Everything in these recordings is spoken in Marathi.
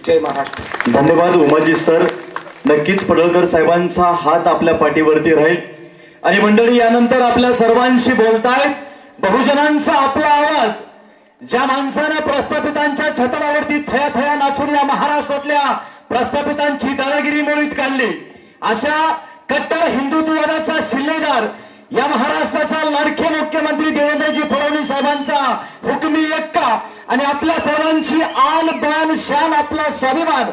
जय महाराष्ट्र. धन्यवाद उमाजी सर. नक्कीच पडळकर साहेबांचा हात आपल्या पाठीवरती राहील. आणि मंडळी यानंतर आपल्या सर्वांशी बोलतायत बहुजनांचा आपला आवाज. ज्या माणसाने प्रस्थापितांच्या छतरावरती थया थया नाचून या महाराष्ट्रातल्या प्रस्थापितांची दादागिरी मोडीत काढली, अशा कट्टर हिंदुत्ववादाचा शिल्लेदार या महाराष्ट्राचा लाडके मुख्यमंत्री देवेंद्रजी फडणवीस साहेबांचा हुकमी एक्का आणि आपल्या सर्वांची आन बान शान आपला स्वाभिमान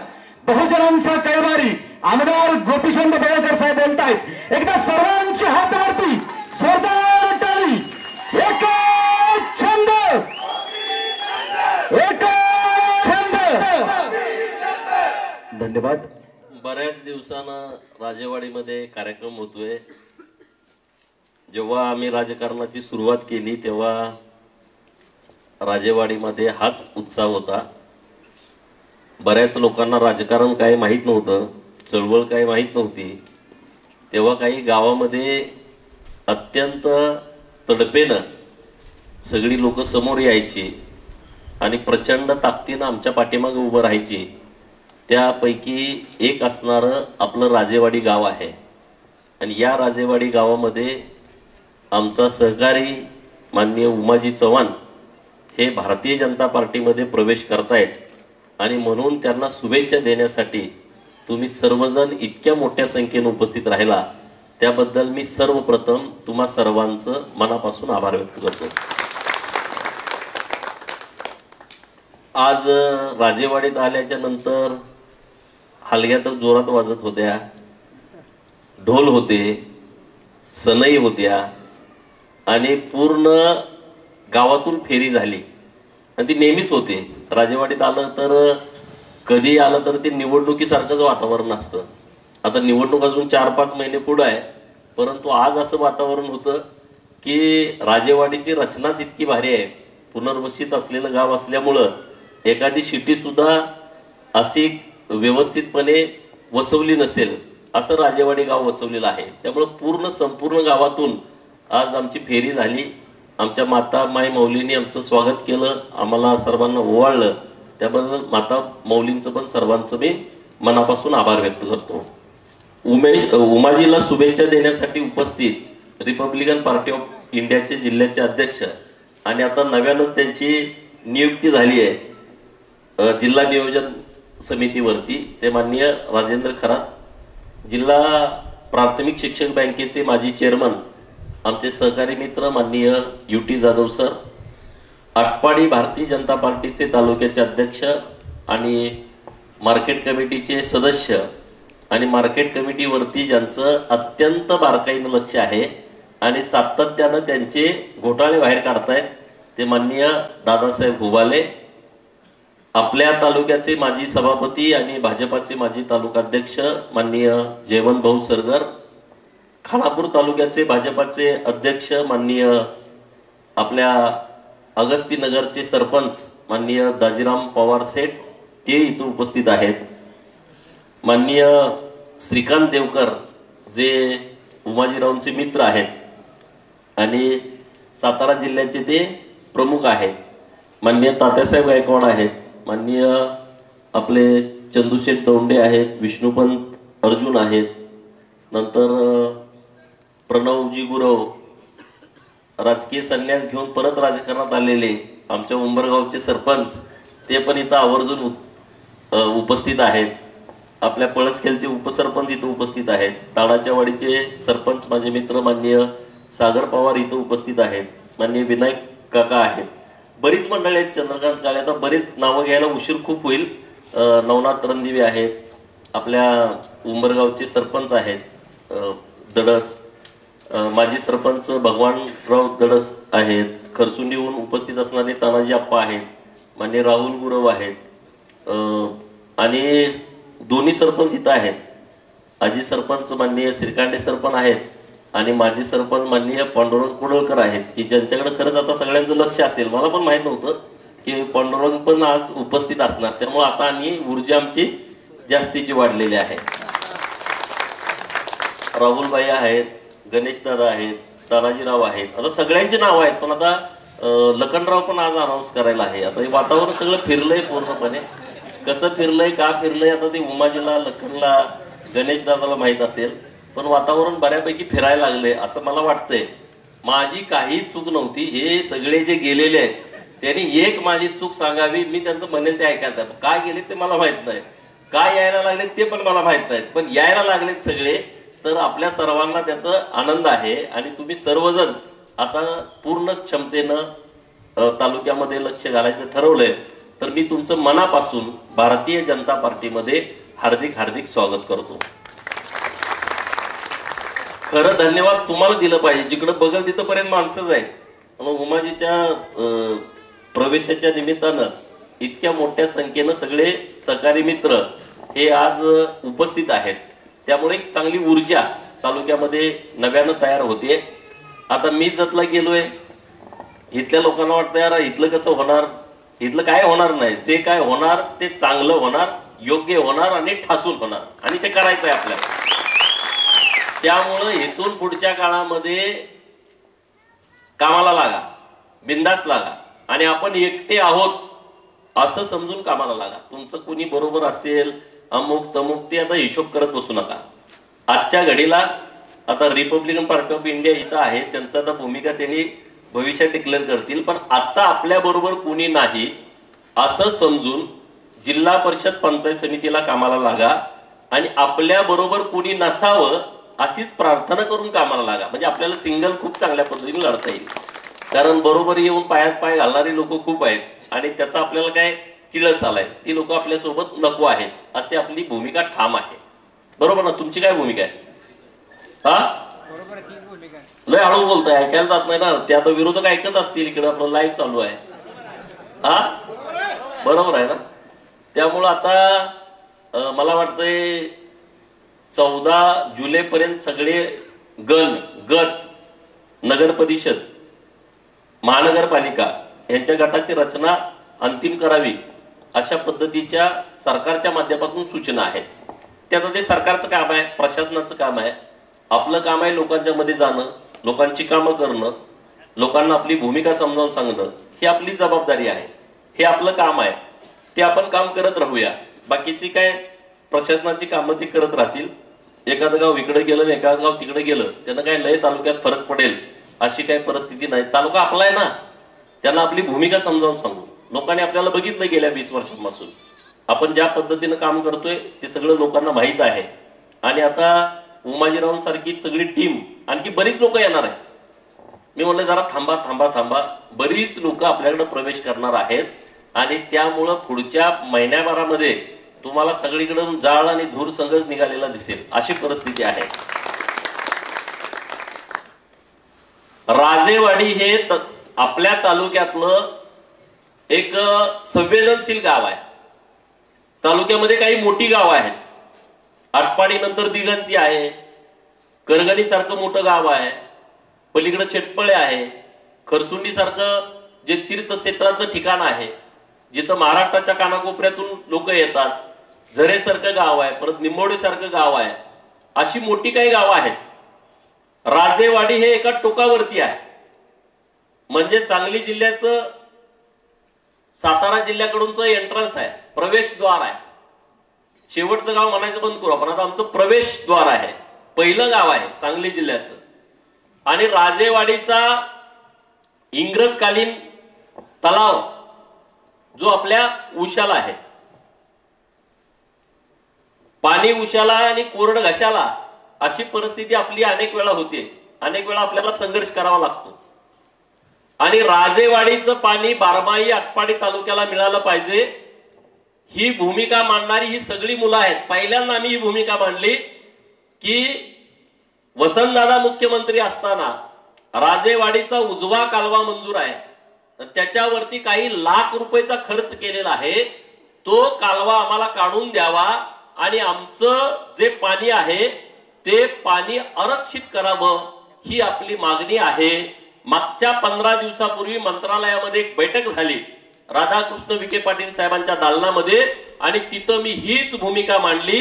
बहुजनांचा कैवारी आमदार गोपीचंद पडळकर साहेब बोलतायत. एकदा सर्वांची हातावरती जोरदार टाळी. एक छंद, एक छंद. धन्यवाद. बऱ्याच दिवसानं राजेवाडीमध्ये कार्यक्रम होतोय. जेव्हा आम्ही राजकारणाची सुरुवात केली तेव्हा राजेवाडीमध्ये हाच उत्साह होता. बऱ्याच लोकांना राजकारण काय माहीत नव्हतं, चळवळ काय माहीत नव्हती. तेव्हा काही गावामध्ये अत्यंत तडपेनं सगळी लोक समोर यायची आणि प्रचंड ताकदीनं आमच्या पाठीमागे उभं राहायची. त्यापैकी एक असणारं आपलं राजेवाडी गाव आहे. आणि या राजेवाडी गावामध्ये आमचा सहकारी माननीय उमाजी चव्हाण हे भारतीय जनता पार्टीमध्ये प्रवेश करतायत. आणि म्हणून त्यांना शुभेच्छा देण्यासाठी तुम्ही सर्वजण इतक्या मोठ्या संख्येने उपस्थित राहिला, त्याबद्दल मी सर्वप्रथम तुम्हा सर्वांचं मनापासून आभार व्यक्त करतो. आज राजेवाडीत आल्याच्या नंतर हलग्या तर जोरात वाजत होत्या, ढोल होते, सनई होत्या आणि पूर्ण गावातून फेरी झाली. आणि ती नेहमीच होते. राजेवाडीत आलं तर कधी आलं तर ते निवडणुकीसारखंच वातावरण असतं. आता निवडणूक अजून 4-5 महिने पुढं आहे, परंतु आज असं वातावरण होतं की राजेवाडीची रचनाच इतकी भारी आहे. पुनर्वसित असलेलं गाव असल्यामुळं एखादी शिटीसुद्धा अशी व्यवस्थितपणे वसवली नसेल असं राजेवाडी गाव वसवलेलं आहे. त्यामुळं पूर्ण संपूर्ण गावातून आज आमची फेरी झाली. आमच्या माता माय मौलींनी आमचं स्वागत केलं, आम्हाला सर्वांना ओवाळलं. त्याबद्दल माता मौलींचं पण सर्वांचं मी मनापासून आभार व्यक्त करतो. उमाजीला शुभेच्छा देण्यासाठी उपस्थित रिपब्लिकन पार्टी ऑफ इंडियाचे जिल्ह्याचे अध्यक्ष आणि आता नव्यानंच त्यांची नियुक्ती झाली आहे जिल्हा नियोजन समितीवरती, ते माननीय राजेंद्र खरात. जिल्हा प्राथमिक शिक्षक बँकेचे माजी चेअरमन आमचे सहकारी मित्र माननीय UT जाधव सर. आटपाडी भारतीय जनता पार्टीचे तालुक्याचे अध्यक्ष आणि मार्केट कमिटीचे सदस्य आणि मार्केट कमिटीवरती ज्यांचं अत्यंत बारकाईनं लक्ष आहे आणि सातत्यानं त्यांचे घोटाळे बाहेर काढतायत ते माननीय दादासाहेब हुबाले. आपल्या तालुक्याचे माजी सभापती आणि भाजपाचे माजी तालुकाध्यक्ष माननीय जयवंत भाऊ सरगर. खानापूर तालुक्याचे भाजपाचे अध्यक्ष माननीय आपल्या अगस्तीनगरचे सरपंच माननीय दाजीराम पवार सेठ, ते इथं उपस्थित आहेत. माननीय श्रीकांत देवकर जे उमाजीरावांचे मित्र आहेत आणि सातारा जिल्ह्याचे ते प्रमुख आहेत. माननीय तात्यासाहेब गायकवाड आहेत. माननीय आपले चंदूशेठ दौंडे आहेत. विष्णुपंत अर्जुन आहेत. नंतर प्रणवजी गुरव राजकीय संन्यास घेऊन परत राजकारणात आलेले आमच्या उंबरगावचे सरपंच, ते पण इथं आवर्जून उपस्थित आहेत. आपल्या पळसखेलचे उपसरपंच इथं उपस्थित आहेत. ताडाच्या वाडीचे सरपंच माझे मित्र माननीय सागर पवार इथं उपस्थित आहेत. माननीय विनायक काका आहेत. बरीच मंडळी आहेत. चंद्रकांत काळे, आता बरीच नावं घ्यायला उशीर खूप होईल. नवनाथ रणदिवे आहेत. आपल्या उंबरगावचे सरपंच आहेत दडस. माजी सरपंच भगवानराव दडस आहेत. खरसुंडीहून उपस्थित असणारे तानाजी आप्पा आहेत. माननीय राहुल गुरव आहेत आणि दोन्ही सरपंच इथं आहेत. आजी सरपंच माननीय श्रीकांडे सरपंच आहेत आणि माजी सरपंच माननीय पांडुरंग कुडळकर आहेत, की ज्यांच्याकडे खरंच आता सगळ्यांचं लक्ष असेल. मला पण माहीत नव्हतं की पांडुरंग पण आज उपस्थित असणार, त्यामुळे आता आणि ऊर्जा आमची जास्तीची वाढलेली आहे. राहुलबाई आहेत, गणेशदादा आहेत, तानाजीराव आहेत. आता सगळ्यांची नावं आहेत, पण आता लखनराव पण आज अनाऊन्स करायला आहे. आता हे वातावरण सगळं फिरलंय पूर्णपणे. कसं फिरलंय का फिरलंय आता ते उमाजीला, लखनला, गणेश दादाला माहित असेल, पण वातावरण बऱ्यापैकी फिरायला लागले असं मला वाटतंय. माझी काही चूक नव्हती. हे सगळे जे गेलेले आहेत त्यांनी एक माझी चूक सांगावी, मी त्यांचं म्हणेल ते ऐकायचं. काय गेले ते मला माहित नाही, काय यायला लागले ते पण मला माहित नाही, पण यायला लागलेत सगळे, तर आपल्या सर्वांना त्याचा आनंद आहे. आणि तुम्ही सर्वजण आता पूर्ण क्षमतेनं तालुक्यामध्ये लक्ष घालायचं ठरवलंय, तर मी तुमचं मनापासून भारतीय जनता पार्टीमध्ये हार्दिक हार्दिक स्वागत करतो. खरं धन्यवाद तुम्हाला दिलं पाहिजे. जिकडे बघल तिथपर्यंत माणसंच आहेत. उमाजीच्या प्रवेशाच्या निमित्तानं इतक्या मोठ्या संख्येनं सगळे सहकारी मित्र हे आज उपस्थित आहेत. त्यामुळे एक चांगली ऊर्जा तालुक्यामध्ये नव्यानं तयार होते. आता मी जतला गेलोय, इथल्या लोकांना वाटतं यार इथलं कसं होणार, इथलं काय होणार नाही. जे काय होणार ते चांगलं होणार, योग्य होणार आणि ठासून होणार, आणि ते करायचं आहे आपल्याला. त्यामुळं इथून पुढच्या काळामध्ये कामाला लागा, बिंदास लागा, आणि आपण एकटे आहोत असं समजून कामाला लागा. तुमचं कोणी बरोबर असेल अमुक तमुक ते आता हिशोब करत बसू नका. आजच्या घडीला आता रिपब्लिकन पार्टी ऑफ इंडिया इथं आहे, त्यांचा आता भूमिका त्यांनी भविष्यात डिक्लेअर करतील, पण आता आपल्या बरोबर कोणी नाही असं समजून जिल्हा परिषद पंचायत समितीला कामाला लागा, आणि आपल्या बरोबर कोणी नसावं अशीच प्रार्थना करून कामाला लागा. म्हणजे आपल्याला सिंगल खूप चांगल्या पद्धतीने लढता येईल. कारण बरोबर येऊन पायात पाय घालणारी लोक खूप आहेत, आणि त्याचा आपल्याला काय किळस आलाय, ती लोक आपल्यासोबत नको आहेत, अशी आपली भूमिका ठाम आहे. बरोबर ना? तुमची काय भूमिका आहे? लय हळू बोलताय, ऐकायला जात नाही ना. ते आता विरोधक ऐकत असतील, इकडे आपलं लाईव्ह चालू आहे. बरोबर आहे ना? त्यामुळं आता मला वाटतंय 14 जुलैपर्यंत सगळे गट, नगर परिषद, महानगरपालिका यांच्या गटाची रचना अंतिम करावी अशा पद्धतीच्या सरकारच्या माध्यमातून सूचना आहेत. ते आता ते सरकारचं काम आहे, प्रशासनाचं काम आहे. आपलं काम आहे लोकांच्या मध्ये जाणं, लोकांची कामं करणं, लोकांना आपली भूमिका समजावून सांगणं, ही आपली जबाबदारी आहे. हे आपलं काम आहे, ते आपण काम करत राहूया. बाकीची काय प्रशासनाची कामं ती करत राहतील. एखादं गाव इकडे गेलं, एखादं गाव तिकडे गेलं, त्यांना काय लय तालुक्यात फरक पडेल अशी काही परिस्थिती नाही. तालुका आपला आहे ना, त्यांना आपली भूमिका समजावून सांगू. लोकांनी आपल्याला बघितलं गेल्या 20 वर्षांपासून आपण ज्या पद्धतीनं काम करतोय ते सगळं लोकांना माहीत आहे. आणि आता उमाजीरावांसारखी सगळी टीम, आणखी बरीच लोक येणार आहे. मी म्हणलं जरा थांबा थांबा थांबा, बरीच लोक आपल्याकडे प्रवेश करणार आहेत, आणि त्यामुळं पुढच्या महिन्याभरामध्ये तुम्हाला सगळीकडून जाळ आणि धूर संघच निघालेला दिसेल, अशी परिस्थिती आहे. राजेवाडी हे आपल्या तालुक्यातलं एक संवेदनशील गाव आहे. तालुक्यामध्ये काही मोठी गाव आहेत. आटपाडी नंतर दिगंची आहे, करगणी सारखं मोठं गाव आहे, पलीकडे चेटपळे आहे, खरसुंडी सारखं जे तीर्थक्षेत्राचं ठिकाण आहे, जिथं महाराष्ट्राच्या कानाकोपऱ्यातून लोक येतात, झरेसारखं गाव आहे, परत निंबोडे सारखं गाव आहे. अशी मोठी काही गावं आहेत. राजेवाडी हे एका टोकावरती आहे. म्हणजे सांगली जिल्ह्याचं, सातारा जिल्ह्याकडूनच एंट्रन्स आहे, प्रवेशद्वार आहे. शेवटचं गाव म्हणायचं बंद करू आपण, आता आमचं प्रवेशद्वार आहे, पहिलं गाव आहे सांगली जिल्ह्याचं. आणि राजेवाडीचा इंग्रजकालीन तलाव जो आपल्या उशाला आहे, पाणी उशाला आणि कोरड घशाला, अशी परिस्थिती आपली अनेक वेळा होते. अनेक वेळा आपल्याला संघर्ष करावा लागतो. आणि राजेवाडीचं पाणी बारमाही आटपाडी तालुक्याला मिळालं पाहिजे, ही भूमिका मांडणारी ही सगळी मुलं आहेत. पहिल्यांदा आम्ही ही भूमिका मांडली की वसंतदादा मुख्यमंत्री असताना राजेवाडीचा उजवा कालवा मंजूर आहे, तर त्याच्यावरती काही लाख रुपयाचा खर्च केलेला आहे. तो कालवा आम्हाला काढून द्यावा आणि आमचं जे पाणी आहे ते पाणी आरक्षित करावं, ही आपली मागणी आहे. मागच्या 15 दिवसापूर्वी मंत्रालयामध्ये एक बैठक झाली राधाकृष्ण विखे पाटील साहेबांच्या दालनामध्ये, आणि तिथं मी हीच भूमिका मांडली.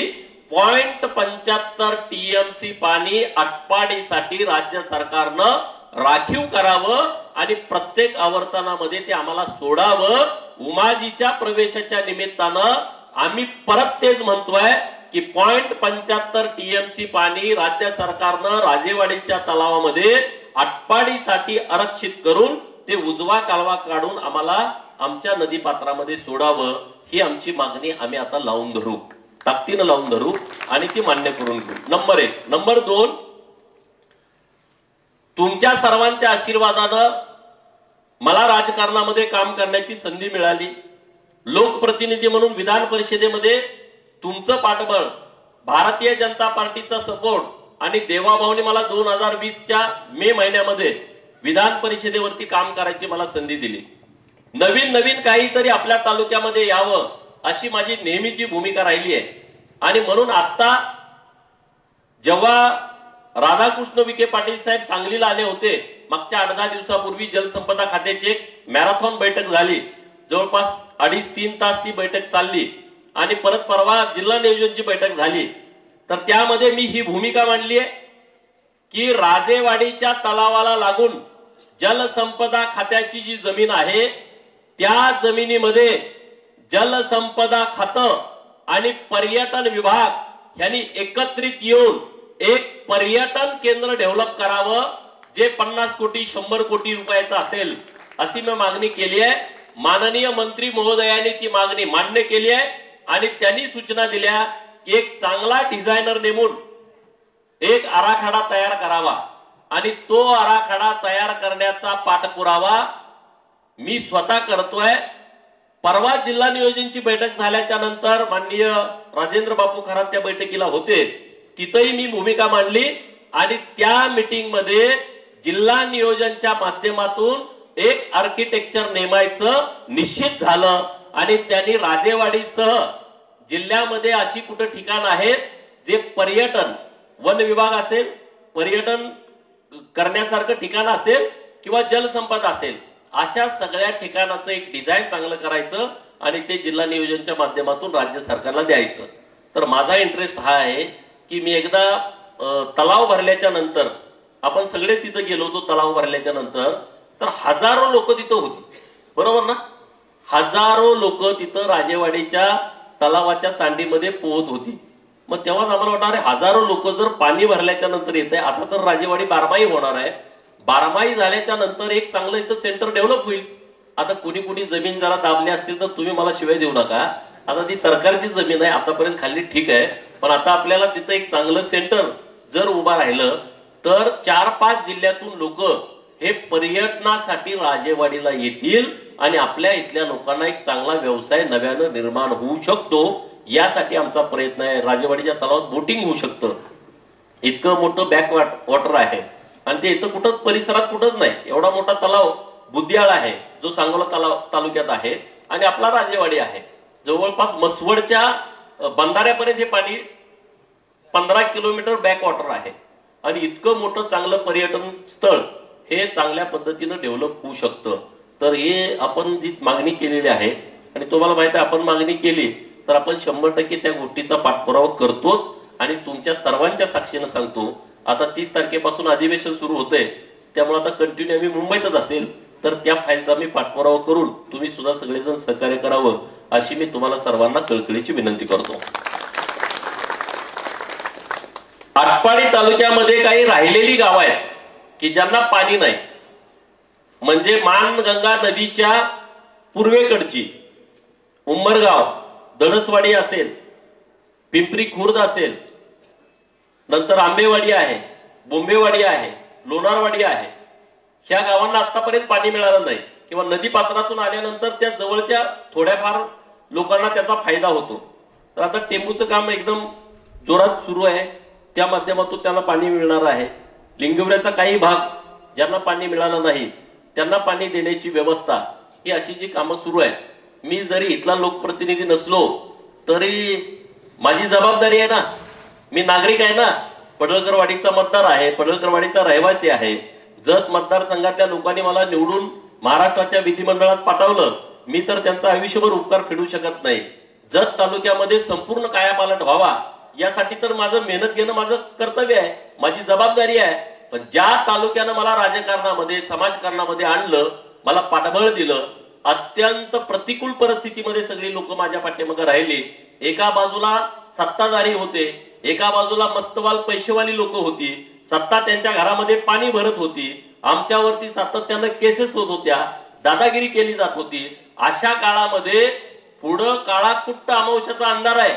0.75 TMC पाणी आटपाडीसाठी राज्य सरकारनं राखीव करावं आणि प्रत्येक आवर्तनामध्ये ते आम्हाला सोडावं. उमाजीच्या प्रवेशाच्या निमित्तानं आम्ही परत तेच म्हणतोय की 0.75 TMC पाणी राज्य सरकारनं राजेवाडीच्या तलावामध्ये आटपाडीसाठी आरक्षित करून ते उजवा कालवा काढून आम्हाला आमच्या नदीपात्रामध्ये सोडावं, ही आमची मागणी आम्ही आता लावून धरू, ताकदीनं लावून धरू आणि ती मान्य करून घेऊ. नंबर 1. नंबर 2, तुमच्या सर्वांच्या आशीर्वादानं मला राजकारणामध्ये काम करण्याची संधी मिळाली. लोकप्रतिनिधी म्हणून विधान परिषदेमध्ये तुमचं पाठबळ, भारतीय जनता पार्टीचा सपोर्ट आणि देवाभाऊने मला 2020च्या मे महिन्यामध्ये विधान परिषदेवरती काम करायची मला संधी दिली. नवीन काहीतरी आपल्या तालुक्यामध्ये यावं अशी माझी नेहमीची भूमिका राहिली आहे. आणि म्हणून आता जेव्हा राधाकृष्ण विखे पाटील साहेब सांगलीला आले होते, मागच्या 8-10 दिवसापूर्वी जलसंपदा खात्याची एक मॅरेथॉन बैठक झाली. जवळपास 2.5-3 तास ती बैठक चालली आणि परत परवा जिल्हा नियोजनची बैठक झाली. तर त्यामध्ये मी ही भूमिका मांडली आहे की राजेवाडीच्या तलावाला लागून जलसंपदा खात्याची जी जमीन आहे त्या जमिनीमध्ये जलसंपदा खातं आणि पर्यटन विभाग यांनी एकत्रित येऊन एक पर्यटन केंद्र डेव्हलप करावं, जे 50 कोटी 100 कोटी रुपयाचं असेल अशी मी मागणी केली आहे. माननीय मंत्री महोदयांनी ती मागणी मान्य केली आहे आणि त्यांनी सूचना दिल्या की एक चांगला डिझायनर नेमून एक आराखडा तयार करावा आणि तो आराखडा तयार करण्याचा पाठपुरावा मी स्वतः करतोय. परवा जिल्हा नियोजनची बैठक झाल्याच्या नंतर माननीय राजेंद्र बापू खरात त्या बैठकीला होते, तिथेही मी भूमिका मांडली आणि त्या मीटिंग मध्ये जिल्हा नियोजनच्या माध्यमातून एक आर्किटेक्चर नेमायचं निश्चित झालं आणि त्यांनी राजेवाडीसह जिल्ह्यामध्ये अशी कुठे ठिकाण आहेत जे पर्यटन, वन विभाग असेल, पर्यटन करण्यासारखं ठिकाण असेल किंवा जलसंपदा असेल, अशा सगळ्या ठिकाणाचं एक डिझाईन चांगलं करायचं आणि ते जिल्हा नियोजनच्या माध्यमातून राज्य सरकारला द्यायचं. तर माझा इंटरेस्ट हा आहे की मी एकदा तलाव भरल्याच्या नंतर, आपण सगळेच तिथं गेलो होतो तलाव भरल्याच्या नंतर, तर हजारो लोक तिथं होती, बरोबर ना? हजारो लोक तिथं राजेवाडीच्या तलावाच्या सांडीमध्ये पोहत होती. मग तेव्हा आम्हाला वाटलं अरे हजारो लोक जर पाणी भरल्याच्या नंतर येत आहे, आता तर राजेवाडी बारमाही होणार आहे, बारमाही झाल्याच्या नंतर एक चांगलं इथं सेंटर डेव्हलप होईल. आता कुणी जमीन जरा दाबली असतील तर तुम्ही मला शिवाय देऊ नका, आता ती सरकारची जमीन आहे, आतापर्यंत खाल्ली ठीक आहे, पण आता आपल्याला तिथं एक चांगलं सेंटर जर उभा राहिलं तर 4-5 जिल्ह्यातून लोक हे पर्यटनासाठी राजेवाडीला येतील आणि आपल्या इथल्या लोकांना एक चांगला व्यवसाय नव्यानं निर्माण होऊ शकतो. यासाठी आमचा प्रयत्न आहे. राजेवाडीच्या तलावात बोटिंग होऊ शकतं, इतकं मोठं बॅक वॉटर आहे आणि ते इथं कुठंच परिसरात कुठंच नाही. एवढा मोठा तलाव बुद्याळ आहे जो सांगोला तालुक्यात आहे आणि आपला राजेवाडी आहे. जवळपास मसवडच्या बंधाऱ्यापर्यंत हे पाणी 15 किलोमीटर बॅक वॉटर आहे आणि इतकं मोठं चांगलं पर्यटन स्थळ हे चांगल्या पद्धतीनं डेव्हलप होऊ शकतं. तर हे आपण जी मागणी केलेली आहे आणि तुम्हाला माहिती आहे आपण मागणी केली तर आपण 100% त्या गोष्टीचा पाठपुरावा करतोच आणि तुमच्या सर्वांच्या साक्षीनं सांगतो. आता 30 तारखेपासून अधिवेशन सुरू होतंय, त्यामुळे आता कंटिन्यू आम्ही मुंबईतच असेल, तर त्या फाईलचा मी पाठपुरावा करून तुम्ही सुद्धा सगळेजण सहकार्य करावं अशी मी तुम्हाला सर्वांना कळकळीची विनंती करतो. आटपाडी तालुक्यामध्ये काही राहिलेली गावं आहेत की ज्यांना पाणी नाही, म्हणजे मानगंगा नदीच्या पूर्वेकडची उंबरगाव, धनसवाडी असेल, पिंपरी खुर्द असेल, नंतर आंबेवाडी आहे, बोंबेवाडी आहे, लोणारवाडी आहे, ह्या गावांना आतापर्यंत पाणी मिळालं नाही किंवा नदी पात्रातून आल्यानंतर त्या जवळच्या थोड्याफार लोकांना त्याचा फायदा होतो. तर आता टेंबूचं काम एकदम जोरात सुरू आहे, त्या माध्यमातून त्याला पाणी मिळणार आहे. लिंगवऱ्याचा काही भाग ज्यांना पाणी मिळालं नाही त्यांना पाणी देण्याची व्यवस्था, ही अशी जी कामं सुरू आहे. मी जरी इथला लोकप्रतिनिधी नसलो तरी माझी जबाबदारी आहे ना, मी नागरिक आहे ना, पडळकरवाडीचा मतदार आहे, पडळकरवाडीचा रहिवासी आहे. जत मतदारसंघातल्या लोकांनी मला निवडून महाराष्ट्राच्या विधिमंडळात पाठवलं, मी तर त्यांचा आयुष्यभर उपकार फेडू शकत नाही. जत तालुक्यामध्ये संपूर्ण कायापालट व्हावा यासाठी तर माझं मेहनत घेणं माझं कर्तव्य आहे, माझी जबाबदारी आहे. पण ज्या तालुक्यानं मला राजकारणामध्ये समाजकारणामध्ये आणलं, मला पाठबळ दिलं, अत्यंत प्रतिकूल परिस्थितीमध्ये सगळी लोक माझ्या पाठीमागे राहिली, एका बाजूला सत्ताधारी होते, एका बाजूला मस्तवाल पैसेवाली लोक होती, सत्ता त्यांच्या घरामध्ये पाणी भरत होती, आमच्यावरती सातत्यानं केसेस होत होत्या, दादागिरी केली जात होती. अशा काळामध्ये पुढं काळात कुठं अमावस्याचा अंधार आहे,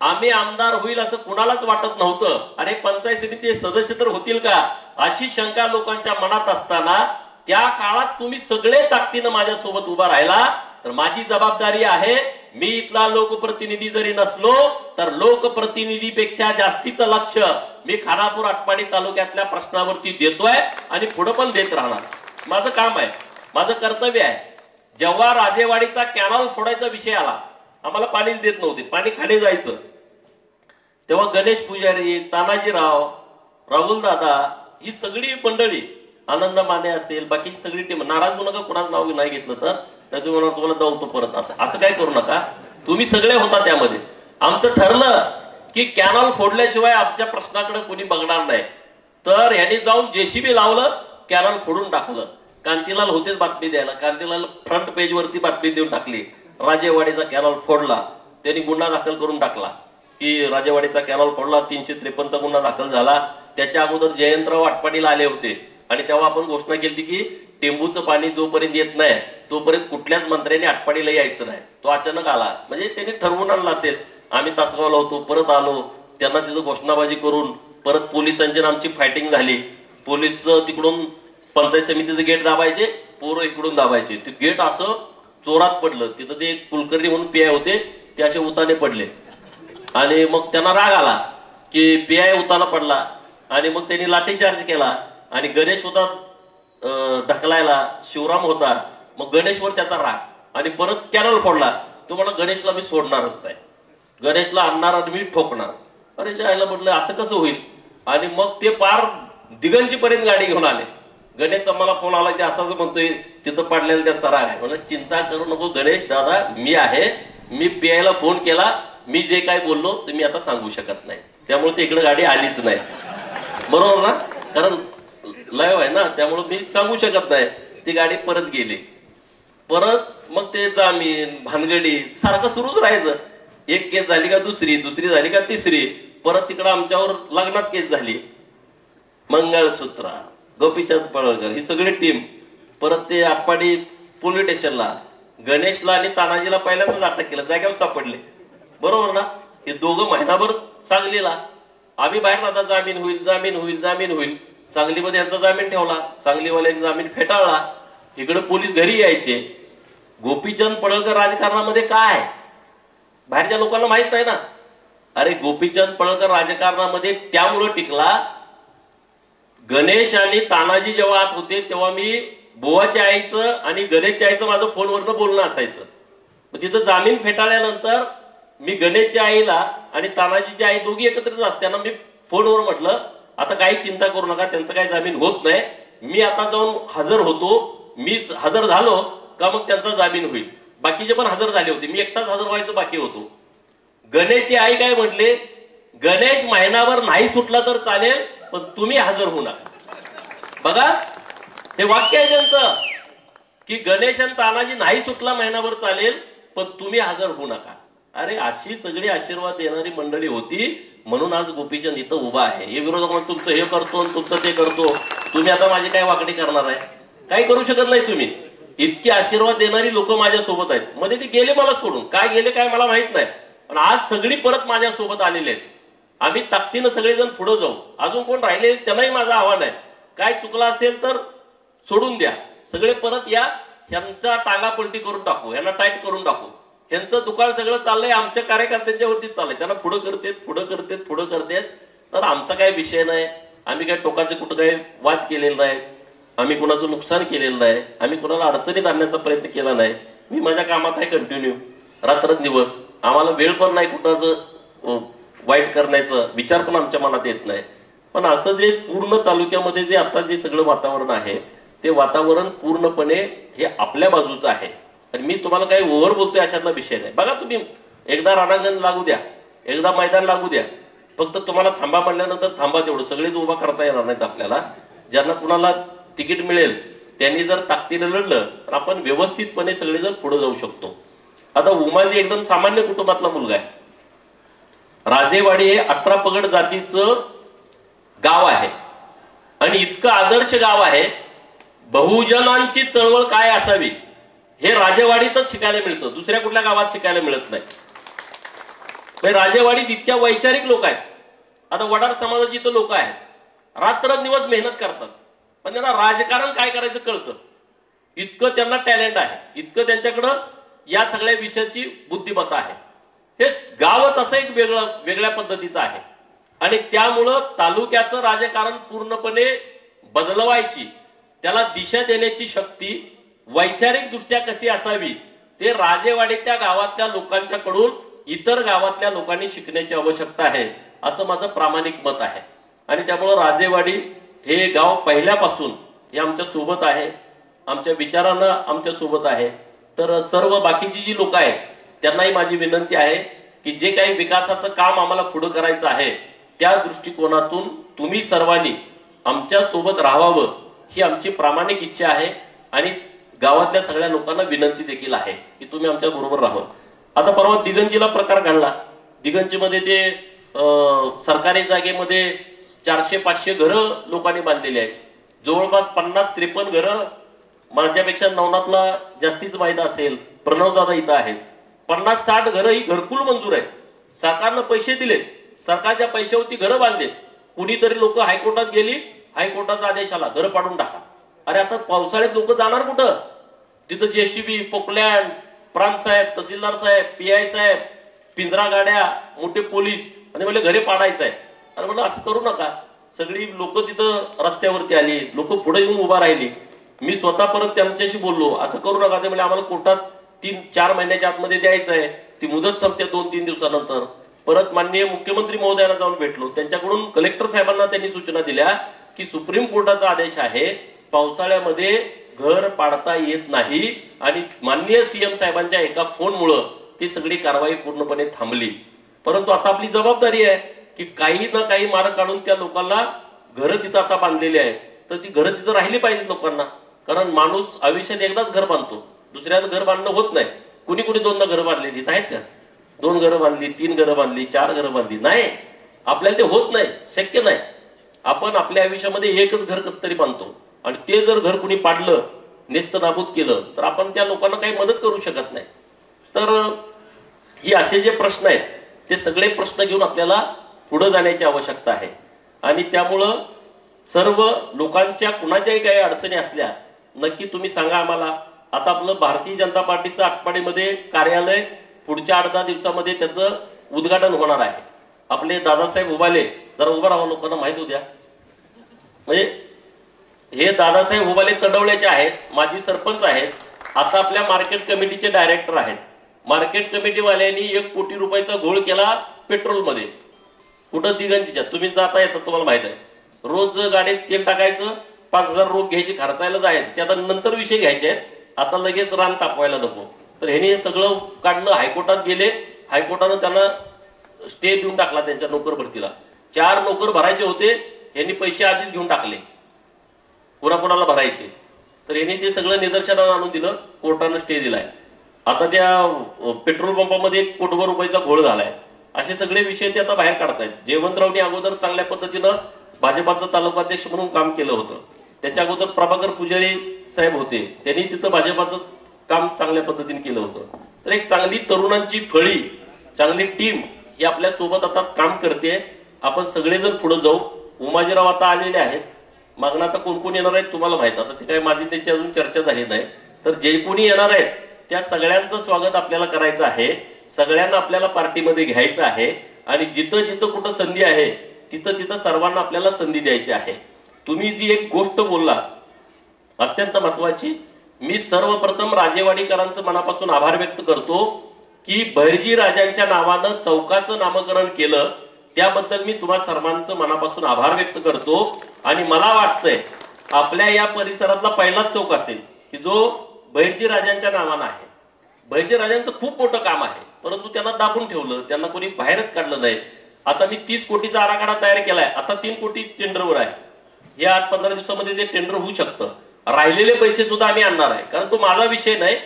आम्ही आमदार होईल असं कुणालाच वाटत नव्हतं. अरे पंचायत समिती सदस्य तर होतील का अशी शंका लोकांच्या मनात असताना त्या काळात तुम्ही सगळे ताकदीनं माझ्यासोबत उभा राहिला, तर माझी जबाबदारी आहे, मी इथला लोकप्रतिनिधी जरी नसलो तर लोकप्रतिनिधीपेक्षा जास्तीचं लक्ष मी खानापूर आटपाडी तालुक्यातल्या प्रश्नावरती देतोय आणि पुढे पण देत राहणार. माझं काम आहे, माझं कर्तव्य आहे. जेव्हा राजेवाडीचा कॅनॉल फोडायचा विषय आला, आम्हाला पाणीच देत नव्हते, पाणी खाली जायचं, तेव्हा गणेश पुजारी, तानाजीराव, राहुल दादा, ही सगळी मंडळी, आनंद माने असेल, बाकी सगळी टीम, नाराज होऊ नका कुणाचं नाव नाही घेतलं तर, नाही तुम्ही म्हणणार तुम्हाला धावतो परत, असं काय करू नका. तुम्ही सगळे होता त्यामध्ये. आमचं ठरलं की कॅनॉल फोडल्याशिवाय आमच्या प्रश्नाकडे कोणी बघणार नाही, तर ह्यांनी जाऊन जेसीबी लावलं, कॅनॉल फोडून टाकलं. कांतीलाल होतेच बातमी द्यायला, कांतीलाल फ्रंट पेज वरती बातमी देऊन टाकली, राजेवाडीचा कॅनॉल फोडला. त्यांनी गुन्हा दाखल करून टाकला की राजेवाडीचा कॅनॉल फोडला, 353चा गुन्हा दाखल झाला. त्याच्या अगोदर जयंतराव आटपाडीला आले होते आणि तेव्हा आपण घोषणा केली की टेंबूचं पाणी जोपर्यंत येत नाही तोपर्यंत कुठल्याच मंत्र्यांनी आटपाडीला यायचं नाही. तो अचानक आला, म्हणजे त्यांनी ठरवून आणला असेल. आम्ही तासगावला होतो, परत आलो, त्यांना तिथं घोषणाबाजी करून परत पोलिसांची आमची फायटिंग झाली. पोलीस तिकडून पंचायत समितीचं गेट दाबायचे, पोरं इकडून दाबायचे. ते गेट असं चोरात पडलं. तिथं ते कुलकर्णी म्हणून पीआय होते, ते असे उताने पडले आणि मग त्यांना राग आला की पीआय उताना पडला आणि मग त्यांनी लाठीचार्ज केला आणि गणेश होता ढकलायला, शिवराम होता, मग गणेशवर त्याचा राग आणि परत कॅनल फोडला. तो म्हणा गणेशला मी सोडणारच नाही, गणेशला आणणार आणि मी ठोकणार. अरे जायला म्हटलं असं कसं होईल, आणि मग ते पार दिगंजी पर्यंत गाडी घेऊन आले. गणेशचा मला फोन आला की असं म्हणतोय तिथं पडलेला त्यांचा राग आहे. म्हणलं चिंता करू नको गणेश दादा, मी आहे, मी पीआयला फोन केला, मी जे काय बोललो तुम्ही आता सांगू शकत नाही, त्यामुळे ते इकडे गाडी आलीच नाही. बरोबर ना, कारण लाईव्ह आहे ना, त्यामुळे मी सांगू शकत नाही. ती गाडी परत गेली. परत मग ते जामीन भानगडी सारखं सुरूच राहायचं. एक केस झाली का दुसरी, दुसरी झाली का तिसरी, परत तिकडं आमच्यावर लग्नात केस झाली, मंगळसूत्र, गोपीचंद पळवळकर, ही सगळी टीम. परत ते आटपाडी पोलीस स्टेशनला गणेशला आणि तानाजीला पहिल्यांदाच अटक केलं, जाग्यावर सापडले. बरोबर ना, हे दोघं महिनाभर सांगलीला. आम्ही बाहेर आता जामीन होईल, जामीन होईल, जामीन होईल. सांगलीमध्ये यांचा जामीन ठेवला, सांगलीवाल्यांनी जामीन फेटाळला. इकडे पोलीस घरी यायचे. गोपीचंद पडळकर राजकारणामध्ये काय बाहेरच्या लोकांना माहित नाही ना. अरे गोपीचंद पडळकर राजकारणामध्ये त्यामुळं टिकला, गणेश आणि तानाजी जेव्हा आत होते तेव्हा मी बुवाच्या आईचं आणि गणेशच्या आईचं माझं फोनवरनं बोलणं असायचं. मग तिथं जामीन फेटाळल्यानंतर मी गणेशच्या आईला आणि तानाजीची आई दोघी एकत्रच असताना मी फोनवर म्हटलं आता काही चिंता करू नका, त्यांचं काही जामीन होत नाही, मी आता जाऊन हजर होतो, मी हजर झालो का मग त्यांचा जामीन होईल. बाकीचे पण हजर झाले होते, मी एकटाच हजर व्हायचं बाकी होतो. गणेशची आई काय म्हटले, गणेश महिनाभर नाही सुटला तर चालेल पण तुम्ही हजर होऊ नका. बघा हे वाक्य आहे त्यांचं की गणेश आणि तानाजी नाही सुटला महिनाभर चालेल पण तुम्ही हजर होऊ नका. अरे अशी सगळी आशीर्वाद देणारी मंडळी होती, म्हणून आज गोपीचंद इथं उभा आहे. हे विरोधक म्हणून तुमचं हे करतो तुमचं ते करतो, तुम्ही आता माझी काय वाकडी करणार आहे, काही करू शकत नाही तुम्ही. इतकी आशीर्वाद देणारी लोक माझ्या सोबत आहेत. मध्ये ते गेले मला सोडून, काय गेले काय मला माहित नाही, पण आज सगळी परत माझ्या सोबत आलेले आहेत. आम्ही ताकदीनं सगळेजण पुढे जाऊ. अजून कोण राहिले त्यांनाही माझं आव्हान आहे, काय चुकलं असेल तर सोडून द्या, सगळे परत या, ह्यांचा टांगा पलटी करून टाकू, ह्यांना टाईट करून टाकू. ह्यांचं दुकान सगळं चाललंय आमच्या कार्यकर्त्यांच्या वरतीच चाललंय, त्यांना पुढं करतेत पुढं करतेत पुढं करतेत. तर आमचा काही विषय नाही, आम्ही काय टोकाचे कुठं काही वाद केलेला नाही, आम्ही कुणाचं नुकसान केलेलं नाही, आम्ही कुणाला अडचणीत आणण्याचा प्रयत्न केला नाही. मी माझ्या कामात आहे कंटिन्यू रात्रंदिवस, आम्हाला वेळ पण नाही कुणाचं वाईट करण्याचं विचार पण आमच्या मनात येत नाही. पण असं जे पूर्ण तालुक्यामध्ये जे आता जे सगळं वातावरण आहे ते वातावरण पूर्णपणे हे आपल्या बाजूचं आहे. आणि मी तुम्हाला काही ओव्हर बोलतोय अशातला विषय नाही. बघा तुम्ही एकदा रणांगण लागू द्या, एकदा मैदान लागू द्या, फक्त तुम्हाला थांबा म्हणल्यानंतर थांबा, तेवढं सगळेच उभा करता येणार नाहीत आपल्याला. ज्यांना कुणाला तिकीट मिळेल त्यांनी जर ताकदीनं लढलं तर आपण व्यवस्थितपणे सगळेजण पुढे जाऊ शकतो. आता उमाजी एकदम सामान्य कुटुंबातला मुलगा आहे, राजेवाडी हे 18 पगड जातीचं गाव आहे आणि इतकं आदर्श गाव आहे. बहुजनांची चळवळ काय असावी हे राजेवाडीतच शिकायला मिळतं, दुसऱ्या कुठल्या गावात शिकायला मिळत नाही. राजेवाडीत इतक्या वैचारिक लोक आहेत. आता वडार समाजाची इथं लोक आहेत, रात्रंदिवस मेहनत करतात, पण त्यांना राजकारण काय करायचं कळतं. इतकं त्यांना टॅलेंट आहे, इतकं त्यांच्याकडं या सगळ्या विषयाची बुद्धिमत्ता आहे. हे गावच असं एक वेगळ्या पद्धतीचं आहे आणि त्यामुळं तालुक्याचं राजकारण पूर्णपणे बदलवायची, त्याला दिशा देण्याची शक्ती वैचारिक दृष्ट्या कशी असावी ते राजेवाडीच्या गावातल्या लोकांच्याकडून इतर गावातल्या लोकांनी शिकण्याची आवश्यकता आहे, असं माझं प्रामाणिक मत आहे. आणि त्यामुळं राजेवाडी हे गाव पहिल्यापासून हे आमच्या सोबत आहे, आमच्या विचारांना आमच्या सोबत आहे. तर सर्व बाकीची जी लोक आहेत त्यांनाही माझी विनंती आहे की जे काही विकासाचं काम आम्हाला पुढे करायचं आहे त्या दृष्टिकोनातून तुम्ही सर्वांनी आमच्या सोबत राहावं ही आमची प्रामाणिक इच्छा आहे आणि गावातल्या सगळ्या लोकांना विनंती देखील आहे की तुम्ही आमच्या बरोबर राहावं. आता परवा दिगंजीला प्रकार घडला. दिगंजीमध्ये ते सरकारी जागेमध्ये 400-500 घरं लोकांनी बांधलेली आहेत. जवळपास 50-53 घरं, माझ्यापेक्षा नवनाथला जास्तीच माहीत असेल, प्रणवदादा इथं आहेत. 50-60 घरं ही घरकुल मंजूर आहेत. सरकारनं पैसे दिले, सरकारच्या पैशावरती घरं बांधले. कुणीतरी लोक हायकोर्टात गेली, हायकोर्टाचा आदेश आला घरं पाडून टाका. अरे आता पावसाळ्यात लोक जाणार कुठं? तिथं JCB, पोकलँड, प्रांत साहेब, तहसीलदार साहेब, PI साहेब, पिंजरा गाड्या, मोठे पोलीस आणि म्हणले घरे पाडायचं आहे. आणि म्हणलं असं करू नका. सगळी लोक तिथं रस्त्यावरती आली, लोक पुढे येऊन उभा राहिली. मी स्वतः परत त्यांच्याशी बोललो, असं करू नका. ते म्हणजे आम्हाला कोर्टात 3-4 महिन्याच्या आतमध्ये द्यायचं आहे, ती मुदत संपते 2-3 दिवसानंतर. परत माननीय मुख्यमंत्री महोदयांना जाऊन भेटलो, त्यांच्याकडून कलेक्टर साहेबांना त्यांनी सूचना दिल्या की सुप्रीम कोर्टाचा आदेश आहे, पावसाळ्यामध्ये घर पाडता येत नाही आणि माननीय CM साहेबांच्या एका फोनमुळं ती सगळी कारवाई पूर्णपणे थांबली. परंतु आता आपली जबाबदारी आहे की काही ना काही मार्ग काढून त्या लोकांना घरं तिथं आता बांधलेली आहेत, तर ती घरं तिथं राहिली पाहिजेत लोकांना. कारण माणूस आयुष्यात एकदाच घर बांधतो, दुसऱ्यानं घर बांधणं होत नाही. कुणी कुणी 2दा घरं बांधली तिथं आहेत का? 2 घरं बांधली, 3 घरं बांधली, 4 घरं बांधली, नाही. आपल्याला ते होत नाही, शक्य नाही. आपण आपल्या आयुष्यामध्ये एकच घर कसं तरी बांधतो आणि ते जर घर कुणी पाडलं, नेस्तनाबूत केलं, तर आपण त्या लोकांना काही मदत करू शकत नाही. तर ही असे जे प्रश्न आहेत ते सगळे प्रश्न घेऊन आपल्याला पुढे जाण्याची आवश्यकता आहे. आणि त्यामुळं सर्व लोकांच्या कुणाच्याही काही अडचणी असल्या नक्की तुम्ही सांगा आम्हाला. आता आपलं भारतीय जनता पार्टीचं आटपाडीमध्ये कार्यालय पुढच्या 8-10 दिवसामध्ये त्याचं उद्घाटन होणार आहे. आपले दादासाहेब उबाले, जरा उभं राहा, लोकांना माहित होत्या. म्हणजे हे दादासाहेब उबाले तडवल्याचे आहेत, माजी सरपंच आहेत, आता आपल्या मार्केट कमिटीचे डायरेक्टर आहेत. मार्केट कमिटीवाल्यांनी 1 कोटी रुपयाचा घोळ केला पेट्रोलमध्ये. कुठं? दिगंजीच्या. तुम्ही जाता येतात, तुम्हाला माहित आहे. रोज गाडीत तेल टाकायचं, 5000 रोख घ्यायची, खर्चायला जायचं. ते आता नंतर विषय घ्यायचे आहेत, आता लगेच रान तापवायला नको. तर ह्याने हे सगळं काढलं, हायकोर्टात गेले, हायकोर्टानं त्यांना स्टे देऊन टाकला त्यांच्या नोकर भरतीला. 4 नोकर भरायचे होते, ह्यांनी पैसे आधीच घेऊन टाकले, कोणाकोणाला भरायचे. तर ह्यांनी ते सगळं निदर्शनाला आणून दिलं, कोर्टानं स्टे दिलाय. आता त्या पेट्रोल पंपामध्ये 1 कोटी रुपयाचा घोळ झालाय. असे सगळे विषय ते आता बाहेर काढतायत. जयवंतरावनी अगोदर चांगल्या पद्धतीनं भाजपाचं तालुकाध्यक्ष म्हणून काम केलं होतं. त्याच्या अगोदर प्रभाकर पुजारी साहेब होते, त्यांनी तिथं भाजपाचं काम चांगल्या पद्धतीने केलं होतं. तर एक चांगली तरुणांची फळी, चांगली टीम ही आपल्या सोबत आता काम करते. आपण सगळेजण पुढे जाऊ. उमाजीराव आता आलेले आहेत, मागणं आता कोण कोण येणार आहेत तुम्हाला माहित. आता ते काय माझी त्याची अजून चर्चा झाली नाही. तर जे कोणी येणार आहेत त्या सगळ्यांचं स्वागत आपल्याला करायचं आहे, सगळ्यांना आपल्याला पार्टीमध्ये घ्यायचं आहे आणि जिथं जिथं कुठं संधी आहे तिथं तिथं सर्वांना आपल्याला संधी द्यायची आहे. तुम्ही जी एक गोष्ट बोलला अत्यंत महत्वाची, मी सर्वप्रथम राजेवाडीकरांचं मनापासून आभार व्यक्त करतो की बहिर्जी राजांच्या नावानं चौकाचं नामकरण केलं, त्याबद्दल मी तुम्हा सर्वांचं मनापासून आभार व्यक्त करतो. आणि मला वाटतंय आपल्या या परिसरातला पहिलाच चौक असेल की जो बहिर्जी राजांच्या नावानं आहे. बहिर्जी राजांचं खूप मोठं काम आहे, परंतु त्यांना दाबून ठेवलं, त्यांना कोणी बाहेरच काढलं नाही. आता मी 30 कोटीचा आराखडा तयार केलाय, आता 3 कोटी टेंडरवर आहे. या 8-15 दिवसामध्ये ते टेंडर होऊ शकतं. राहिलेले पैसे सुद्धा आम्ही आणणार आहे, कारण तो माझा विषय नाही,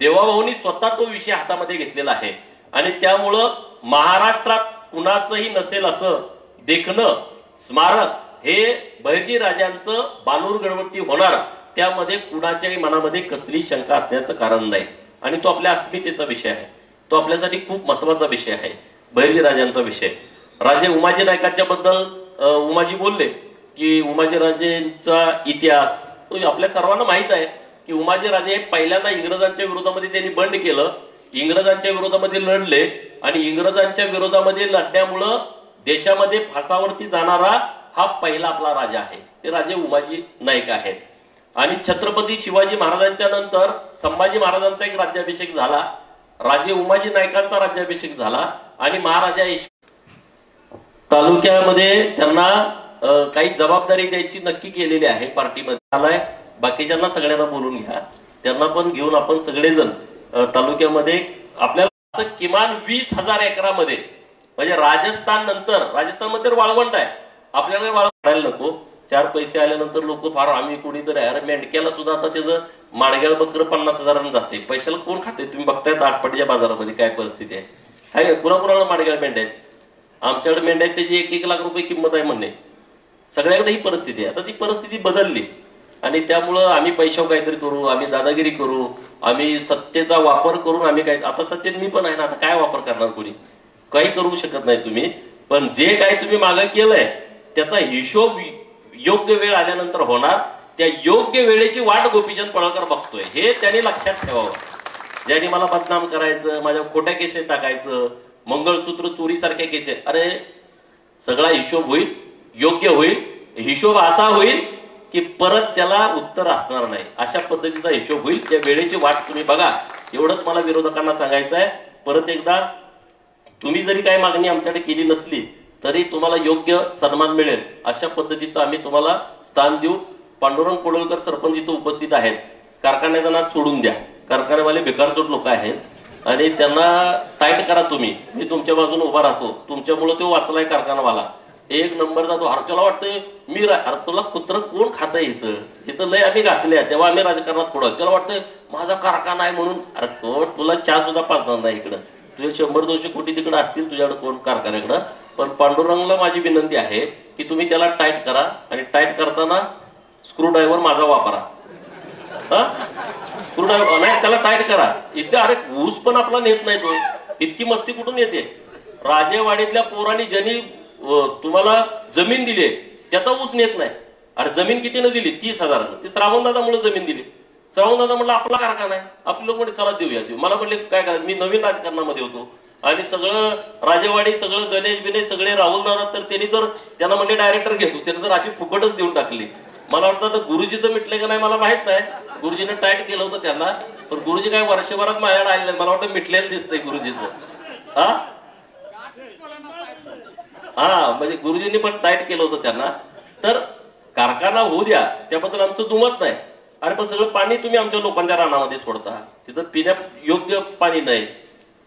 देवाभाऊनी स्वतः तो विषय हातामध्ये घेतलेला आहे. आणि त्यामुळं महाराष्ट्रात कुणाचंही नसेल असं देखणं स्मारक हे बहिर्जी राजांचं बानूरगडवरती होणार, त्यामध्ये कुणाच्याही मनामध्ये कसली शंका असण्याचं कारण नाही. आणि तो आपल्या अस्मितेचा विषय आहे, तो आपल्यासाठी खूप महत्वाचा विषय आहे, बहिर्जी राजांचा विषय. राजे उमाजी नायकांच्या बद्दल उमाजी बोलले की उमाजी राजेंचा इतिहास तो आपल्या सर्वांना माहित आहे की उमाजी राजे पहिल्यांदा इंग्रजांच्या विरोधामध्ये त्यांनी बंड केलं, इंग्रजांच्या विरोधामध्ये लढले आणि इंग्रजांच्या विरोधामध्ये लढण्यामुळं देशामध्ये फासावरती जाणारा हा पहिला आपला राजा आहे, ते राजे उमाजी नाईक आहेत. आणि छत्रपती शिवाजी महाराजांच्या नंतर संभाजी महाराजांचा एक राज्याभिषेक झाला, राजे उमाजी नाईकांचा राज्याभिषेक झाला आणि महाराजा तालुक्यामध्ये त्यांना काही जबाबदारी द्यायची नक्की केलेली आहे पार्टीमध्ये. आलाय बाकीच्यांना सगळ्यांना बोलून घ्या, त्यांना पण घेऊन आपण सगळेजण तालुक्यामध्ये आपल्याला किमान 20,000 एकरामध्ये, म्हणजे राजस्थान मध्ये वाळवंट आहे, आपल्याला वाढायला नको. 4 पैसे आल्यानंतर लोक फार आम्ही कोणीतरी अरे मेंढक्याला सुद्धा आता त्याचं माडग्याला बकर 50,000 जाते, पैशाला कोण खाते? तुम्ही बघताय आटपाडीच्या बाजारामध्ये काय परिस्थिती आहे. कुणाकुणाला माडग्याला मेंढ्या आहेत, आमच्याकडे मेंढ्या आहेत त्याची 1-1 लाख रुपये किंमत आहे म्हणणे. सगळ्याकडे ही परिस्थिती आहे. आता ती परिस्थिती बदलली आणि त्यामुळं आम्ही पैशावर काहीतरी करू, आम्ही दादागिरी करू, आम्ही सत्तेचा वापर करून आम्ही काय, आता सत्तेत मी पण आहे ना, आता काय वापर करणार? कोणी काही करू शकत नाही तुम्ही. पण जे काय तुम्ही मागं केलंय त्याचा हिशोब योग्य वेळ आल्यानंतर होणार. त्या योग्य वेळेची वाट गोपीचंद पळकर बघतोय, हे त्यांनी लक्षात ठेवावं. ज्यांनी मला बदनाम करायचं, माझ्या खोट्या केसेस टाकायचं, मंगळसूत्र चोरी सारख्या केसेस, अरे सगळा हिशोब होईल, योग्य होईल. हिशोब असा होईल की परत त्याला उत्तर असणार नाही, अशा पद्धतीचा हिशोब होईल. त्या वेळेची वाट तुम्ही बघा, एवढंच मला विरोधकांना सांगायचं आहे. परत एकदा तुम्ही जरी काही मागणी आमच्याकडे केली नसली तरी तुम्हाला योग्य सन्मान मिळेल अशा पद्धतीचं आम्ही तुम्हाला स्थान देऊ. पांडुरंग कोडोलकर सरपंच इथं उपस्थित आहेत. कारखान्याचा सोडून द्या, कारखान्यावाले बेकारचोट लोक आहेत आणि त्यांना टाईट करा तुम्ही. मी तुमच्या बाजूने उभा राहतो, तुमच्यामुळे तो वाचलाय कारखानावाला, 1 नंबरचा तो. अरे त्याला वाटतंय मी अरे तुला कुत्र कोण खातंय इथं लय आम्ही घासल्या तेव्हा आम्ही राजकारणात थोडं, त्याला वाटतंय माझा कारखाना आहे म्हणून. अरे तुला चहा सुद्धा पाजणार नाही इकडं, तुझे 100-200 कोटी तिकडे असतील तुझ्याकडे कोण कारखान्याकडं. पण पांडुरंगला माझी विनंती आहे की तुम्ही त्याला टाईट करा आणि टाईट करताना स्क्रूड्रायव्हर माझा वापरा. स्क्रूड्रायव्हर नाही, त्याला टाईट करा. इथे अरे ऊस पण आपला नेत नाही तो, इतकी मस्ती कुठून येते? राजेवाडीतल्या पोरांनी ज्यांनी तुम्हाला जमीन दिली त्याचा ऊस नेत नाही. अरे जमीन कितीनं दिली? 30,000. ती श्रावणदादामुळे जमीन दिली. श्रावणदादा म्हणलं आपला कारखाना आहे, आपले लोक म्हणजे चला देऊया. मला म्हणले काय करायचं, मी नवीन राजकारणामध्ये होतो आणि सगळं राजेवाडी सगळं गणेश सगळे राहुल दादा, तर त्यांना म्हणले डायरेक्टर घेतो, त्यांनी तर अशी फुकटच देऊन टाकली. मला वाटतं गुरुजीचं मिटलंय का नाही मला माहित नाही, गुरुजीने टाईट केलं होतं त्यांना, पण गुरुजी काय वर्षभरात माझ्याकडे आले नाही. मला वाटतं मिटलेलं दिसतंय गुरुजीचं. हा म्हणजे गुरुजींनी पण टाईट केलं होतं त्यांना. तर कारखाना होऊ द्या, त्याबद्दल आमचं दुमत नाही. अरे पण सगळं पाणी तुम्ही आमच्या लोकांच्या रानामध्ये सोडता, तिथं पिण्या योग्य पाणी नाही,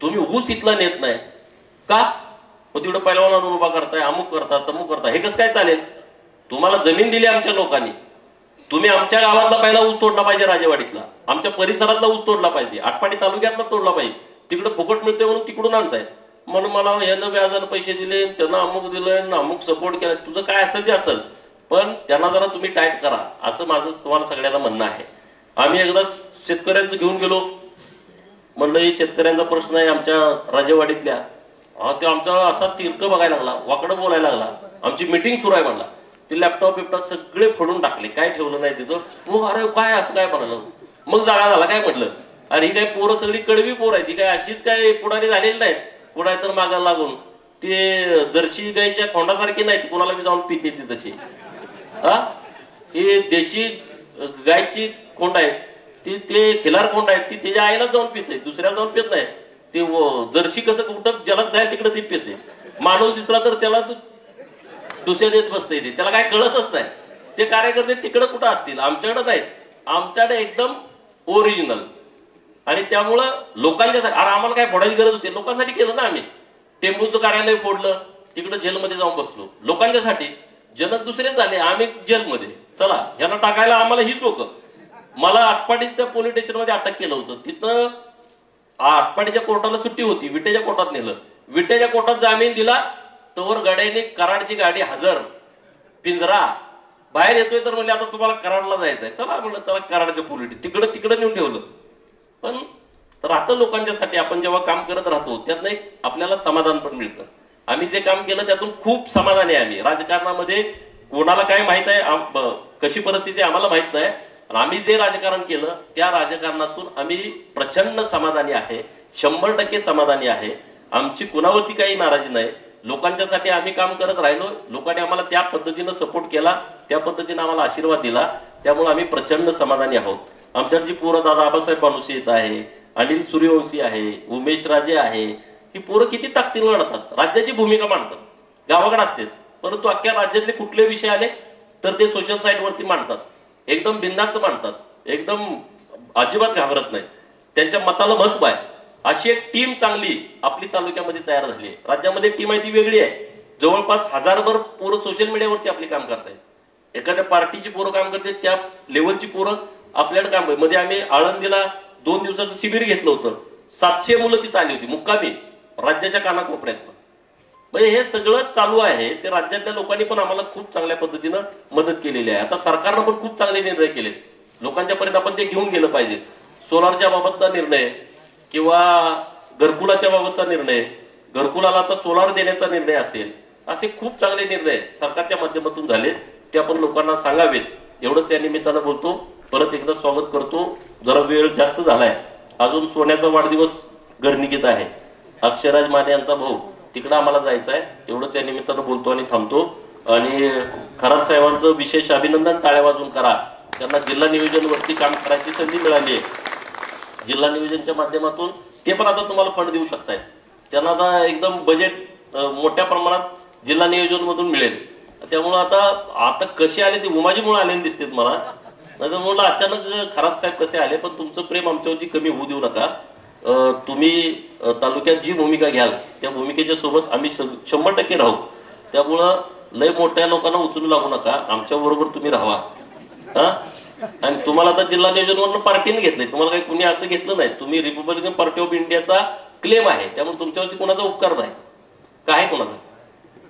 तुम्ही ऊस इथला नेत नाही का? मग तिकडं पहिलवान आणून उभा करताय, अमुक करता तमुक करता, हे कसं काय चालेल? तुम्हाला जमीन दिली आमच्या लोकांनी, तुम्ही आमच्या गावातला पहिला ऊस तोडला पाहिजे, राजेवाडीतला आमच्या परिसरातला ऊस तोडला पाहिजे, आटपाडी तालुक्यातला तोडला पाहिजे. तिकडं फुकट मिळते म्हणून तिकडून आणताय, म्हणून मला ह्यानं व्याजानं पैसे दिले, त्यांना अमुक दिलं, अमुक सपोर्ट केला. तुझं काय असेल ते असेल, पण त्यांना जरा तुम्ही टाईट करा, असं माझं तुम्हाला सगळ्यांना म्हणणं आहे. आम्ही एकदा शेतकऱ्यांचं घेऊन गेलो, म्हणलं हे शेतकऱ्यांचा प्रश्न आहे आमच्या राजेवाडीतल्या. ते आमचा असा तिरकं बघायला लागला, वाकडं बोलायला लागला. आमची मिटिंग सुरू आहे म्हणला, ते लॅपटॉप सगळे फोडून टाकले, काय ठेवलं नाही तिथं. मग अरे काय असं काय म्हणाल, मग जागा झाला. काय म्हटलं, अरे ही काय पोरं सगळी कडवी पोर आहे, ती काय अशीच काय पुढारी झालेली नाही, पुढे तर मागायला लागून ते जर्सी गायच्या खोंडासारखी नाही, कोणाला बी जाऊन पिते ती तशी. ही देशी गायची खोंड आहे ती, ते खिलार खोंड आहे ती, त्याच्या आईला जाऊन पिते, दुसऱ्याला जाऊन पित नाही. ते जर्सी कसं कुठं जलात जाईल तिकडे ती पिते. माणूस दिसला तर त्याला दुसऱ्या देत बसते, त्याला काय कळतच नाही. ते कार्यकर्ते तिकडे कुठं असतील, आमच्याकडे नाहीत, आमच्याकडे एकदम ओरिजिनल. आणि त्यामुळं लोकांच्यासाठी, अरे आम्हाला काय फोडायची गरज होती, लोकांसाठी केलं ना आम्ही. टेंबूचं कार्यालय फोडलं, तिकडे जेलमध्ये जाऊन बसलो लोकांच्यासाठी. जनक दुसरेच झाले, आम्ही जेलमध्ये. चला ह्यांना टाकायला आम्हाला हीच लोक. मला आटपाडीच्या पोलीस स्टेशन मध्ये अटक केलं होतं, तिथं आटपाडीच्या कोर्टाला सुट्टी होती, विटेच्या कोर्टात नेलं. विट्याच्या कोर्टात जामीन दिला तोवर गड्याने कराडची गाडी हजर, पिंजरा बाहेर येतोय तर म्हणजे आता तुम्हाला कराडला जायचंय, चला म्हणलं चला कराडच्या पोलिटी तिकडं नेऊन ठेवलं. पण राहतं लोकांच्यासाठी. आपण जेव्हा काम करत राहतो त्यातनं एक आपल्याला समाधान पण मिळतं. आम्ही जे काम केलं त्यातून खूप समाधानी आहे. आम्ही राजकारणामध्ये कोणाला काय माहित आहे, कशी परिस्थिती आम्हाला माहित नाही, आम्ही जे राजकारण केलं त्या राजकारणातून आम्ही प्रचंड समाधानी आहे, 100% समाधानी आहे. आमची कुणावरती काही नाराजी नाही. लोकांच्यासाठी आम्ही काम करत राहिलो, लोकांनी आम्हाला त्या पद्धतीनं सपोर्ट केला, त्या पद्धतीनं आम्हाला आशीर्वाद दिला, त्यामुळे आम्ही प्रचंड समाधानी आहोत. आमच्याची पोरं दादा आबासाहेब बानुशी येत आहे, अनिल सूर्यवंशी आहे, उमेश राजे आहे, ही पोरं किती ताकदीनं लढतात, राज्याची भूमिका मांडतात, गावाकडे असतात, परंतु अख्ख्या राज्यातले कुठले विषय आले तर ते सोशल साईटवरती मांडतात, एकदम बिनधास्त मांडतात, एकदम अजिबात घाबरत नाहीत, त्यांच्या मताला महत्व आहे. अशी एक टीम चांगली आपली तालुक्यामध्ये तयार झाली आहे. राज्यामध्ये टीम आहे ती वेगळी आहे. जवळपास 1000भर पोरं सोशल मीडियावरती आपली काम करतायत. एखाद्या पार्टीची पोरं काम करते त्या लेवलची पोरं आपल्याकडे काम करतात. मध्ये आम्ही आळंदीला 2 दिवसाचं शिबिर घेतलं होतं. 700 मुलं तिथं आली होती मुक्कामी, राज्याच्या कानाकोपऱ्यात. म्हणजे हे सगळं चालू आहे. ते राज्यातल्या लोकांनी पण आम्हाला खूप चांगल्या पद्धतीनं मदत केलेली आहे. आता सरकारनं पण खूप चांगले निर्णय केलेत. लोकांच्या पर्यंत आपण ते घेऊन गेलं पाहिजे. सोलारच्या बाबतचा निर्णय किंवा घरकुलाच्या बाबतचा निर्णय, घरकुलाला आता सोलार देण्याचा निर्णय असेल, असे खूप चांगले निर्णय सरकारच्या माध्यमातून झाले. ते आपण लोकांना सांगावेत एवढंच या निमित्तानं बोलतो. परत एकदा स्वागत करतो. जरा वेळ जास्त झालाय. अजून सोन्याचा वाढदिवस घरनिकीत आहे. अक्षराज माने यांचा भाऊ, तिकडं आम्हाला जायचं आहे. एवढंच या निमित्तानं बोलतो आणि थांबतो. आणि खरात साहेबांचं विशेष अभिनंदन, टाळ्या वाजून करा. त्यांना जिल्हा नियोजनवरती काम करायची संधी मिळाली आहे. जिल्हा नियोजनच्या माध्यमातून ते पण आता तुम्हाला फंड देऊ शकतायत. त्यांना आता एकदम बजेट मोठ्या प्रमाणात जिल्हा नियोजन मधून मिळेल. त्यामुळं आता कसे आले ते उमाजीमुळे आलेले दिसतात मला. नाही म्हणलं अचानक खरात साहेब कसे आले. पण तुमचं प्रेम आमच्यावरती कमी होऊ देऊ नका. तुम्ही तालुक्यात जी भूमिका घ्याल त्या भूमिकेच्या सोबत आम्ही 100% राहू. त्यामुळं लय मोठ्या लोकांना उचलू लागू नका, आमच्या बरोबर तुम्ही राहा. हा, आणि तुम्हाला आता जिल्हा नियोजनवरून पार्टीने घेतलंय, तुम्हाला काही कुणी असं घेतलं नाही. तुम्ही रिपब्लिकन पार्टी ऑफ इंडियाचा क्लेम आहे, त्यामुळे तुमच्यावरती कोणाचा उपकार नाही, काय कोणाचा.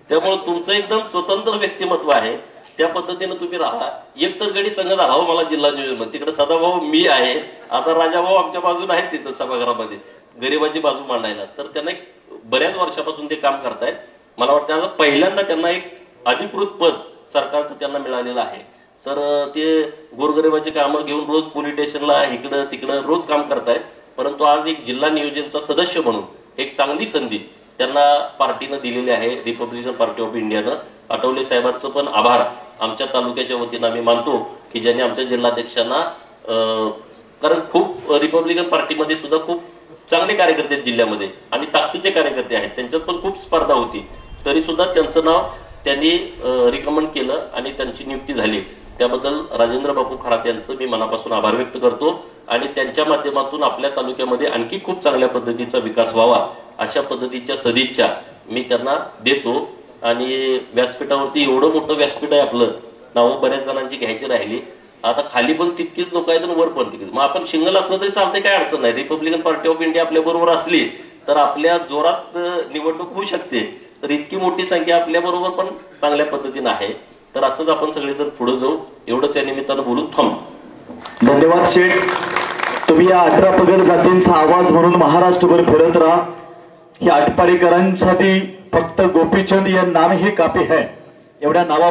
त्यामुळे तुमचं एकदम स्वतंत्र व्यक्तिमत्व आहे, त्या पद्धतीने तुम्ही राहा. एक तर गडी संघ झाला हो मला जिल्हा नियोजन. तिकडे सदाभाऊ मी आहे, आता राजाभाऊ आमच्या बाजूला आहेत तिथं सभागृहामध्ये गरिबाची बाजू मांडायला. तर त्यांना एक बऱ्याच वर्षापासून ते काम करतायत. मला वाटतं आता पहिल्यांदा त्यांना एक अधिकृत पद सरकारचं त्यांना मिळालेलं आहे. तर ते गोरगरिबाची कामं घेऊन रोज पोलीस स्टेशनला इकडं तिकडं रोज काम करतायत. परंतु आज एक जिल्हा नियोजनचा सदस्य म्हणून एक चांगली संधी त्यांना पार्टीनं दिलेली आहे, रिपब्लिकन पार्टी ऑफ इंडियानं. आठवले साहेबांचं पण आभार आमच्या तालुक्याच्या वतीनं आम्ही मानतो की ज्यांनी आमच्या जिल्हाध्यक्षांना, कारण खूप रिपब्लिकन पार्टीमध्ये सुद्धा खूप चांगले कार्यकर्ते आहेत जिल्ह्यामध्ये आणि ताकदीचे कार्यकर्ते आहेत. त्यांच्यात पण खूप स्पर्धा होती, तरी सुद्धा त्यांचं नाव त्यांनी रिकमेंड केलं आणि त्यांची नियुक्ती झाली. त्याबद्दल राजेंद्र बापू खरात यांचं मी मनापासून आभार व्यक्त करतो. आणि त्यांच्या माध्यमातून आपल्या तालुक्यामध्ये आणखी खूप चांगल्या पद्धतीचा विकास व्हावा अशा पद्धतीच्या सदिच्छा मी त्यांना देतो. आणि व्यासपीठावरती एवढं मोठं व्यासपीठ आहे आपलं, नावं बऱ्याच जणांची घ्यायची राहिली. आता खाली पण तितकीच लोक आहेत आणि वर पण तितकीच. मग आपण सिंगल असलं तरी चालतंय, काय अडचण नाही. रिपब्लिकन पार्टी ऑफ इंडिया आपल्या बरोबर असली तर आपल्या जोरात निवडणूक होऊ शकते. तर इतकी मोठी संख्या आपल्या बरोबर पण चांगल्या पद्धतीने आहे. तर असंच आपण सगळेजण पुढे जाऊ. एवढंच या निमित्तानं बोलून थांबतो. धन्यवाद शेठ. तुम्ही या 18 पगड जातींचा आवाज म्हणून महाराष्ट्रभर फिरत राहा. ही आटपाडीकरांसाठी फक्त गोपीचंद या नाम ही काफी है. एवढ्या नावा